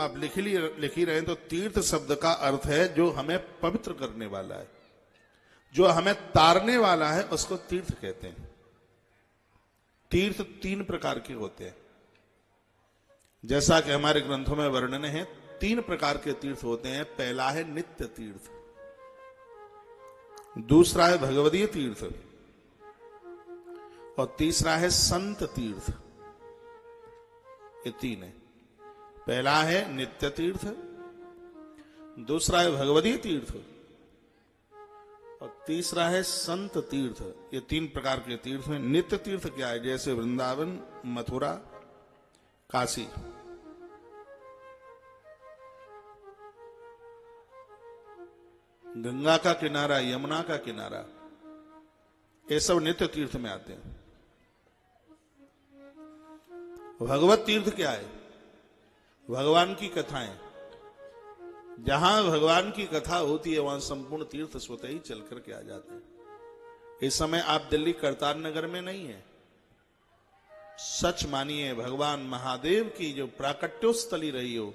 आप लिख ही रहे हैं, तो तीर्थ शब्द का अर्थ है जो हमें पवित्र करने वाला है, जो हमें तारने वाला है, उसको तीर्थ कहते हैं। तीर्थ 3 प्रकार के होते हैं, जैसा कि हमारे ग्रंथों में वर्णन है। 3 प्रकार के तीर्थ होते हैं। पहला है नित्य तीर्थ, दूसरा है भगवदीय तीर्थ, और तीसरा है संत तीर्थ। ये 3 है। पहला है नित्य तीर्थ, दूसरा है भगवदीय तीर्थ, और तीसरा है संत तीर्थ। ये 3 प्रकार के तीर्थ हैं। नित्य तीर्थ क्या है? जैसे वृंदावन, मथुरा, काशी। गंगा का किनारा, यमुना का किनारा, ये सब नित्य तीर्थ में आते हैं। भगवत तीर्थ क्या है? भगवान की कथाएं। जहां भगवान की कथा होती है वहां संपूर्ण तीर्थ स्वतः ही चल करके आ जाते हैं। इस समय आप दिल्ली करतार नगर में नहीं है। सच मानिए, भगवान महादेव की जो प्राकट्योस्थली रही हो,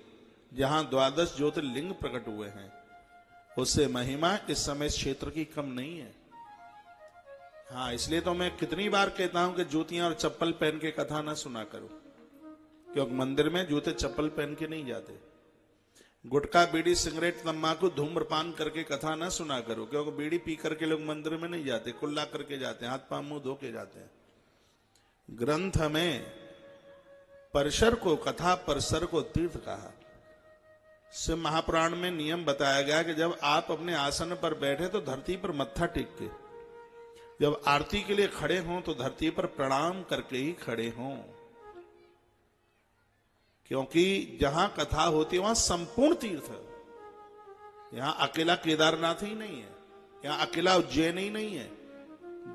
जहां 12 ज्योतिर्लिंग प्रकट हुए हैं, उससे महिमा इस समय इस क्षेत्र की कम नहीं है। हाँ, इसलिए तो मैं कितनी बार कहता हूं कि जूतियां और चप्पल पहन के कथा ना सुना करो, क्योंकि मंदिर में जूते चप्पल पहन के नहीं जाते। गुटखा, बीड़ी, सिगरेट, तंबाकू, धूम्रपान करके कथा ना सुना करो, क्योंकि बीड़ी पी करके लोग मंदिर में नहीं जाते, कुल्ला करके जाते हैं, हाथ पांव मुंह धो के जाते हैं। ग्रंथ में परिसर को, कथा परिसर को तीर्थ कहा। शिव महापुराण में नियम बताया गया कि जब आप अपने आसन पर बैठे तो धरती पर मत्था टेक के, जब आरती के लिए खड़े हों तो धरती पर प्रणाम करके ही खड़े हों, क्योंकि जहां कथा होती है वहां संपूर्ण तीर्थ है। यहां अकेला केदारनाथ ही नहीं है, यहां अकेला उज्जैन ही नहीं है।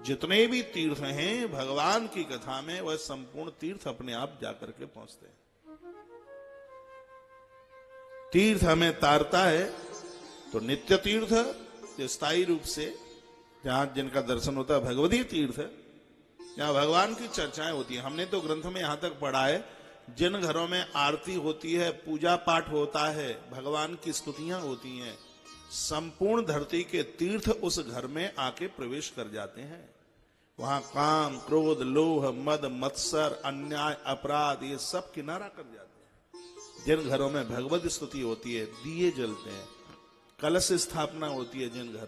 जितने भी तीर्थ हैं भगवान की कथा में, वह संपूर्ण तीर्थ अपने आप जाकर के पहुंचते हैं। तीर्थ हमें तारता है तो नित्य तीर्थ, जो स्थायी रूप से जहां जिनका दर्शन होता है, भगवदीय तीर्थ, जहां भगवान की चर्चाएं होती हैं। हमने तो ग्रंथ में यहां तक पढ़ा है, जिन घरों में आरती होती है, पूजा पाठ होता है, भगवान की स्तुतियां होती हैं, संपूर्ण धरती के तीर्थ उस घर में आके प्रवेश कर जाते हैं। वहां काम, क्रोध, लोभ, मद, मत्सर, अन्याय, अपराध, ये सब किनारा कर जाते हैं। जिन घरों में भगवत स्तुति होती है, दिए जलते हैं, कलश स्थापना होती है, जिन घरों